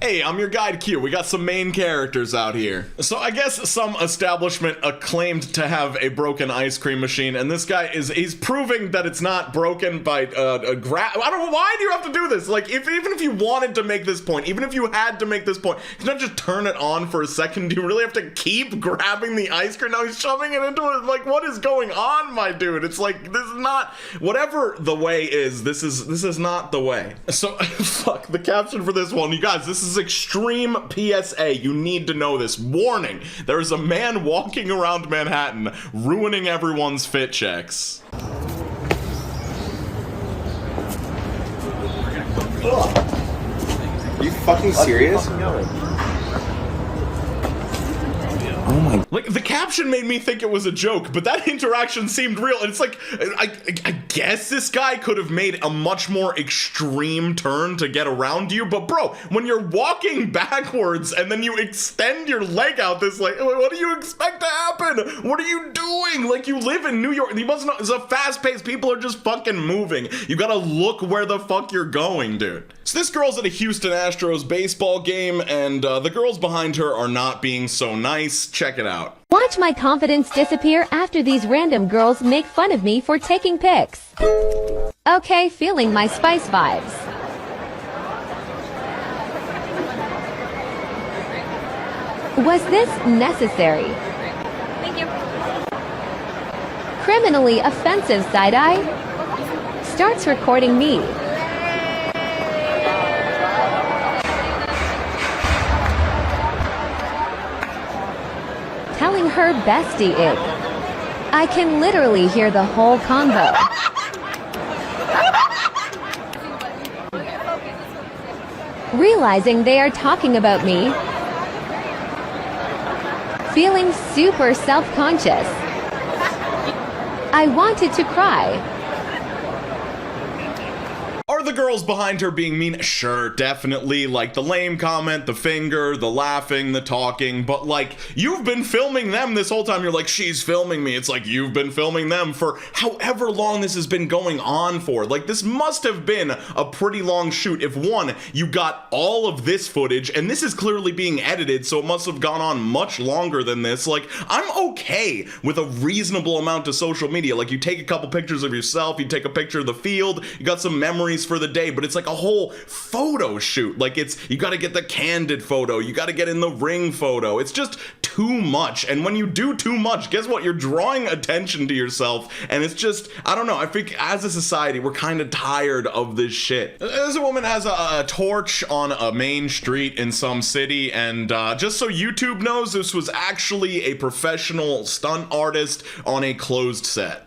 Hey, I'm your guide Q. We got some main characters out here. So I guess some establishment claimed to have a broken ice cream machine, and this guy he's proving that it's not broken by I don't know, why do you have to do this? Like, even if you wanted to make this point, even if you had to make this point, you not just turn it on for a second. Do you really have to keep grabbing the ice cream? Now he's shoving it into it. Like, what is going on, my dude? It's like, this is not, whatever the way is, this is not the way. So, fuck, the caption for this one, you guys, this is extreme PSA. You need to know this. Warning, there is a man walking around Manhattan ruining everyone's fit checks. Are you fucking serious? Oh my... Like, the caption made me think it was a joke, but that interaction seemed real, and it's like, I guess this guy could have made a much more extreme turn to get around you, but bro, when you're walking backwards and then you extend your leg out this, like, what do you expect to happen? What are you doing? Like, you live in New York, you must know, it's a fast pace, people are just fucking moving. You gotta look where the fuck you're going, dude. So this girl's at a Houston Astros baseball game, and the girls behind her are not being so nice. Check it out. Watch my confidence disappear after these random girls make fun of me for taking pics. Okay, feeling my Spice vibes. Was this necessary? Thank you. Criminally offensive side-eye? Starts recording me. Telling her bestie it. I can literally hear the whole convo. Realizing they are talking about me. Feeling super self-conscious. I wanted to cry. Are the girls behind her being mean? Sure, definitely. Like, the lame comment, the finger, the laughing, the talking, but like, you've been filming them this whole time. You're like, she's filming me. It's like, you've been filming them for however long this has been going on for. Like, this must have been a pretty long shoot. If one, you got all of this footage, and this is clearly being edited, so it must have gone on much longer than this. Like, I'm okay with a reasonable amount of social media. Like, you take a couple pictures of yourself, you take a picture of the field, you got some memories for the day, but it's like a whole photo shoot. Like, you gotta get the candid photo, you gotta get in the ring photo. It's just too much, and when you do too much, guess what? You're drawing attention to yourself, and it's just, I don't know, I think as a society, we're kind of tired of this shit. There's a woman has a torch on a main street in some city, and just so YouTube knows, this was actually a professional stunt artist on a closed set.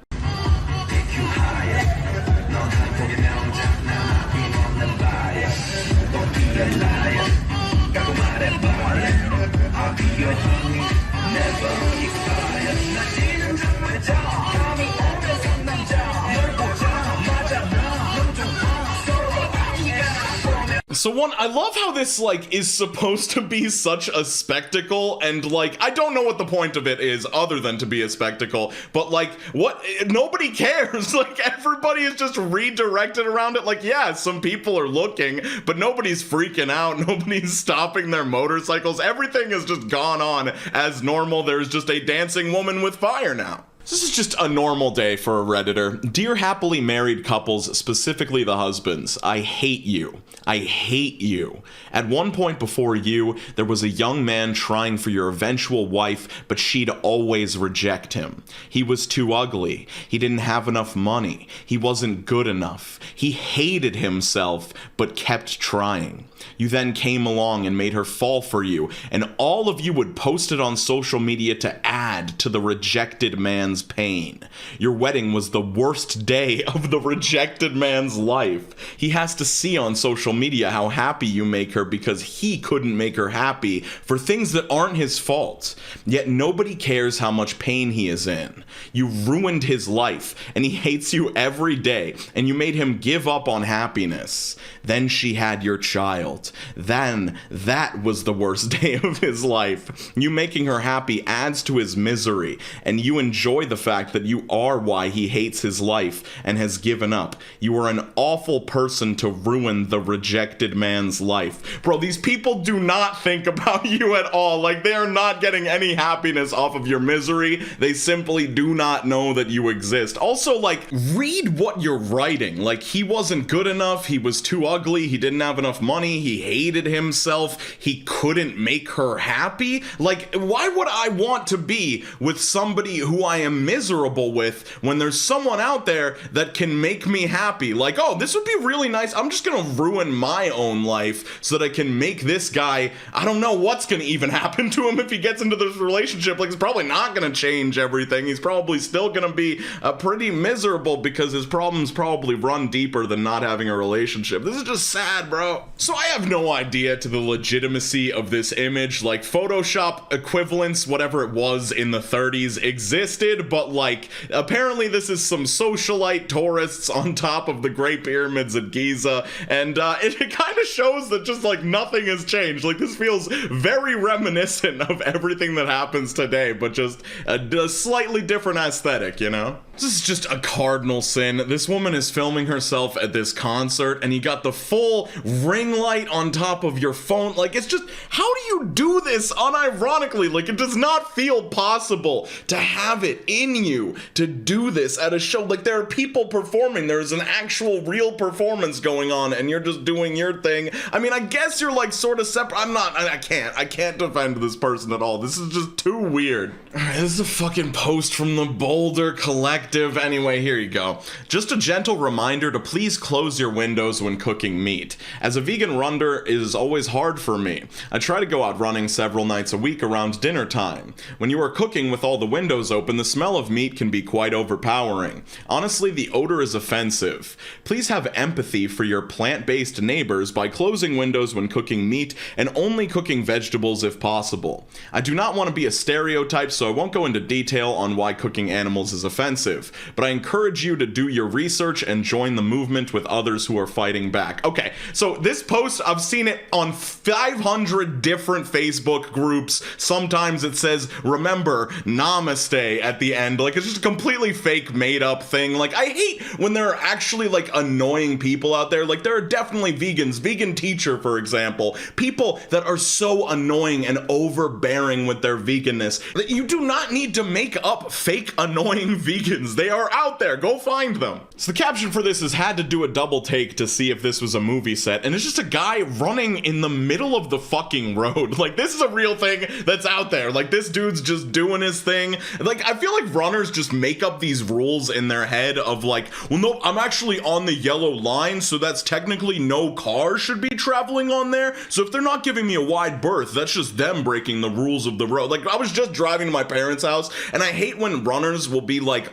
So one, I love how this, like, is supposed to be such a spectacle, and, like, I don't know what the point of it is other than to be a spectacle, but, like, what, nobody cares. Like, everybody is just redirected around it. Like, yeah, some people are looking, but nobody's freaking out, nobody's stopping their motorcycles, everything has just gone on as normal. There's just a dancing woman with fire now. This is just a normal day for a Redditor. Dear happily married couples, specifically the husbands, I hate you. I hate you. At one point before you, there was a young man trying for your eventual wife, but she'd always reject him. He was too ugly. He didn't have enough money. He wasn't good enough. He hated himself, but kept trying. You then came along and made her fall for you, and all of you would post it on social media to add to the rejected man's pain. Your wedding was the worst day of the rejected man's life. He has to see on social media how happy you make her because he couldn't make her happy for things that aren't his fault. Yet nobody cares how much pain he is in. You ruined his life, and he hates you every day, and you made him give up on happiness. Then she had your child. Then that was the worst day of his life. You making her happy adds to his misery, and you enjoy the fact that you are why he hates his life and has given up. You are an awful person to ruin the rejected man's life. Bro, these people do not think about you at all. Like, they are not getting any happiness off of your misery. They simply do not know that you exist. Also, like, read what you're writing. Like, he wasn't good enough. He was too ugly. He didn't have enough money. He hated himself. He couldn't make her happy. Like, why would I want to be with somebody who I am miserable with when there's someone out there that can make me happy? Like, oh, this would be really nice. I'm just gonna ruin my own life so that I can make this guy, I don't know what's gonna even happen to him if he gets into this relationship. Like, it's probably not gonna change everything. He's probably still gonna be pretty miserable because his problems probably run deeper than not having a relationship. This is just sad, bro. So I have no idea to the legitimacy of this image. Like, Photoshop equivalents, whatever it was in the 30s, existed, but like, apparently this is some socialite tourists on top of the Great Pyramids at Giza, and it kind of shows that just like nothing has changed. Like, this feels very reminiscent of everything that happens today, but just a slightly different aesthetic, you know? This is just a cardinal sin. This woman is filming herself at this concert, and you got the full ring light on top of your phone. Like, it's just, how do you do this unironically? Like, it does not feel possible to have it in you to do this at a show. Like, there are people performing. There's an actual real performance going on, and you're just doing your thing. I mean, I guess you're like sort of separate. I can't defend this person at all. This is just too weird. All right, this is a fucking post from the Boulder Collective. Anyway, here you go. Just a gentle reminder to please close your windows when cooking meat. As a vegan runner, it is always hard for me. I try to go out running several nights a week around dinner time. When you are cooking with all the windows open, the smell of meat can be quite overpowering. Honestly, the odor is offensive. Please have empathy for your plant-based neighbors by closing windows when cooking meat and only cooking vegetables if possible. I do not want to be a stereotype, so I won't go into detail on why cooking animals is offensive, but I encourage you to do your research and join the movement with others who are fighting back. Okay, so this post, I've seen it on 500 different Facebook groups. Sometimes it says, remember, namaste at the end. Like, it's just a completely fake, made-up thing. Like, I hate when there are actually, like, annoying people out there. Like, there are definitely vegans. Vegan teacher, for example. People that are so annoying and overbearing with their veganness that you do not need to make up fake, annoying vegans. They are out there. Go find them. So the caption for this has had to do a double take to see if this was a movie set, and it's just a guy running in the middle of the fucking road. Like, this is a real thing that's out there. Like, this dude's just doing his thing. Like, I feel like runners just make up these rules in their head of like, well, no, I'm actually on the yellow line, so that's technically no car should be traveling on there. So if they're not giving me a wide berth, that's just them breaking the rules of the road. Like, I was just driving to my parents' house, and I hate when runners will be like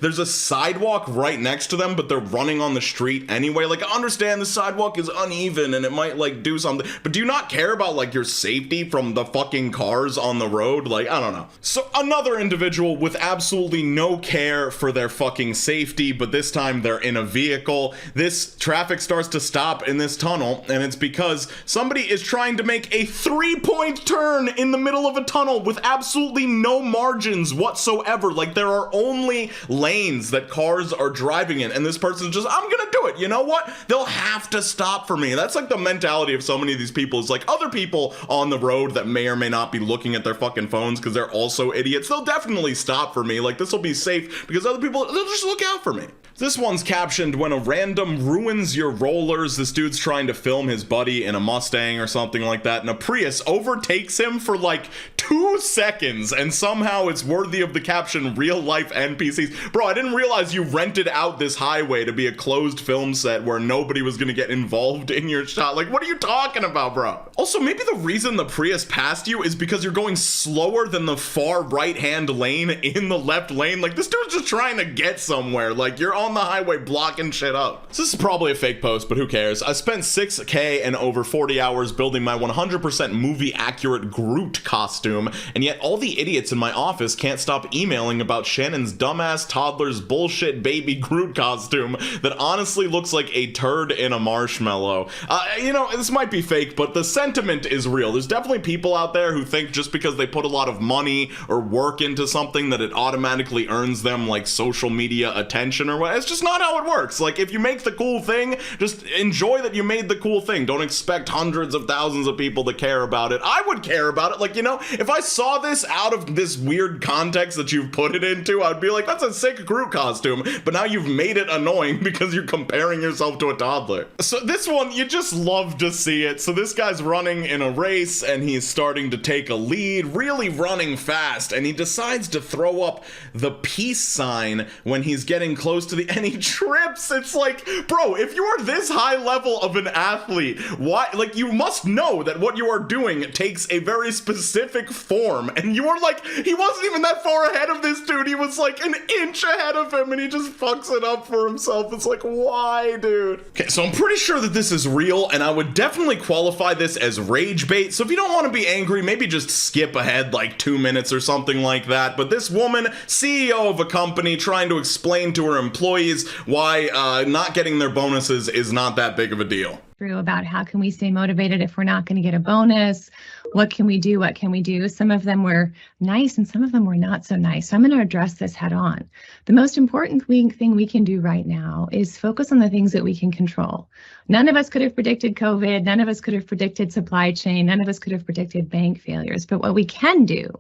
there's a sidewalk right next to them, but they're running on the street anyway. Like, I understand the sidewalk is uneven and it might like do something, but do you not care about like your safety from the fucking cars on the road? Like, I don't know. So another individual with absolutely no care for their fucking safety, but this time they're in a vehicle. This traffic starts to stop in this tunnel, and it's because somebody is trying to make a 3-point turn in the middle of a tunnel with absolutely no margins whatsoever. Like, there are only lanes that cars are driving in, and this person's just, I'm gonna do it. You know what? They'll have to stop for me. That's like the mentality of so many of these people. Is like, other people on the road that may or may not be looking at their fucking phones because they're also idiots, they'll definitely stop for me. Like, this will be safe because other people, they'll just look out for me. This one's captioned, when a random ruins your rollers. This dude's trying to film his buddy in a Mustang or something like that, and a Prius overtakes him for like 2 seconds, and somehow it's worthy of the caption, real life NPCs. Bro, I didn't realize you rented out this highway to be a closed film set where nobody was gonna get involved in your shot. Like, what are you talking about, bro? Also, maybe the reason the Prius passed you is because you're going slower than the far right-hand lane in the left lane. Like, this dude's just trying to get somewhere. Like, you're on the highway blocking shit up. So this is probably a fake post, but who cares? I spent 6K and over 40 hours building my 100% movie accurate Groot costume, and yet all the idiots in my office can't stop emailing about Shannon's dumbass toddler's bullshit baby Groot costume that honestly looks like a turd in a marshmallow. You know, this might be fake, but the sentiment is real. There's definitely people out there who think just because they put a lot of money or work into something that it automatically earns them like social media attention or what. It's just not how it works. Like, if you make the cool thing, just enjoy that you made the cool thing. Don't expect hundreds of thousands of people to care about it. I would care about it. Like, you know, if I saw this out of this weird context that you've put it into, I'd be like, that's a sick Groot costume. But now you've made it annoying because you're comparing yourself to a toddler. So this one, you just love to see it. So this guy's running in a race and he's starting to take a lead, really running fast, and he decides to throw up the peace sign when he's getting close to the, and he trips. It's like, bro, if you are this high level of an athlete, why, like, you must know that what you are doing takes a very specific form, and you are like, he wasn't even that far ahead of this dude. He was like an inch ahead of him, and he just fucks it up for himself. It's like, why, dude? Okay, so I'm pretty sure that this is real, and I would definitely qualify this as rage bait. So if you don't want to be angry, maybe just skip ahead like 2 minutes or something like that. But this woman, CEO of a company, trying to explain to her employees why not getting their bonuses is not that big of a deal. About how can we stay motivated if we're not going to get a bonus? What can we do? What can we do? Some of them were nice and some of them were not so nice. So I'm going to address this head on. The most important thing we can do right now is focus on the things that we can control. None of us could have predicted COVID. None of us could have predicted supply chain. None of us could have predicted bank failures. But what we can do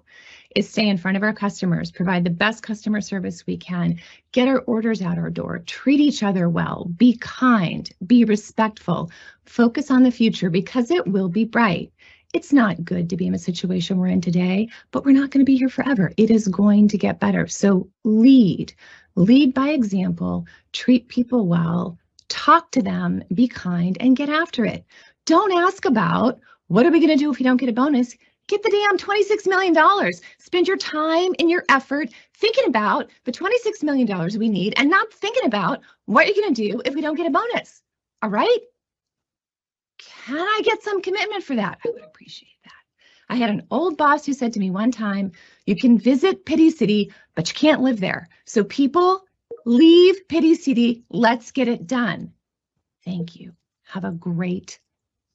is stay in front of our customers, provide the best customer service we can, get our orders out our door, treat each other well, be kind, be respectful, focus on the future because it will be bright. It's not good to be in a situation we're in today, but we're not going to be here forever. It is going to get better. So lead by example, treat people well, talk to them, be kind, and get after it. Don't ask about what are we going to do if we don't get a bonus. Get the damn $26 million. Spend your time and your effort thinking about the $26 million we need and not thinking about what you're going to do if we don't get a bonus. All right? Can I get some commitment for that? I would appreciate that. I had an old boss who said to me one time, you can visit Pity City, but you can't live there. So people, leave Pity City. Let's get it done. Thank you. Have a great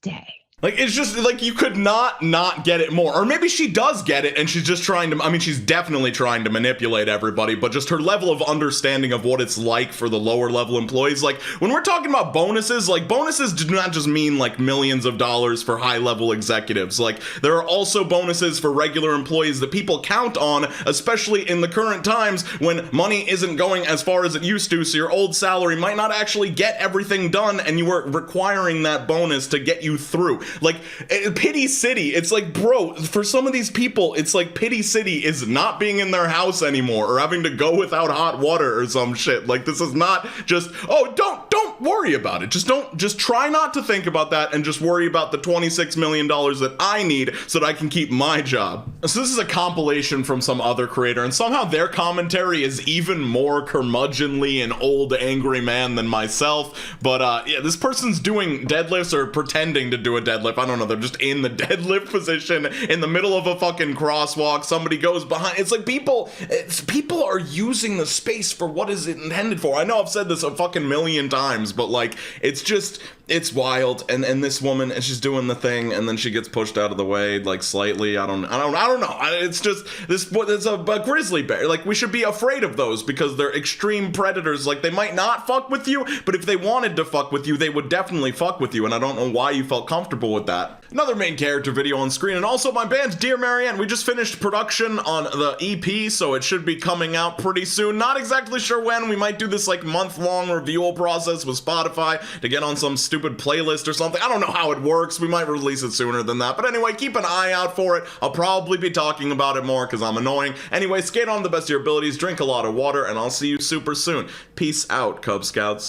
day. Like, it's just, like, you could not get it more. Or maybe she does get it, and she's just trying to, I mean, she's definitely trying to manipulate everybody, but just her level of understanding of what it's like for the lower level employees. Like, when we're talking about bonuses, like, bonuses do not just mean, like, millions of dollars for high level executives. Like, there are also bonuses for regular employees that people count on, especially in the current times when money isn't going as far as it used to, so your old salary might not actually get everything done, and you were requiring that bonus to get you through. Like, Pity City, it's like, bro, for some of these people, it's like Pity City is not being in their house anymore or having to go without hot water or some shit. Like, this is not just, oh, don't worry about it. Just try not to think about that and just worry about the $26 million that I need so that I can keep my job. So this is a compilation from some other creator, and somehow their commentary is even more curmudgeonly and old angry man than myself. But yeah, this person's doing deadlifts or pretending to do a deadlift. I don't know, they're just in the deadlift position in the middle of a fucking crosswalk. Somebody goes behind. It's like people are using the space for what is it intended for. I know I've said this a fucking million times, but like, it's wild. And this woman, and she's doing the thing, and then she gets pushed out of the way, like, slightly. I don't know. It's just it's a grizzly bear. Like, we should be afraid of those because they're extreme predators. Like, they might not fuck with you, but if they wanted to fuck with you, they would definitely fuck with you. And I don't know why you felt comfortable with that. Another main character video on screen, and also my band Dear Marianne. We just finished production on the EP, so it should be coming out pretty soon. Not exactly sure when. We might do this like month-long review process with Spotify to get on some stupid playlist or something. I don't know how it works. We might release it sooner than that. But anyway, keep an eye out for it. I'll probably be talking about it more because I'm annoying. Anyway, skate on the best of your abilities, drink a lot of water, and I'll see you super soon. Peace out, Cub Scouts.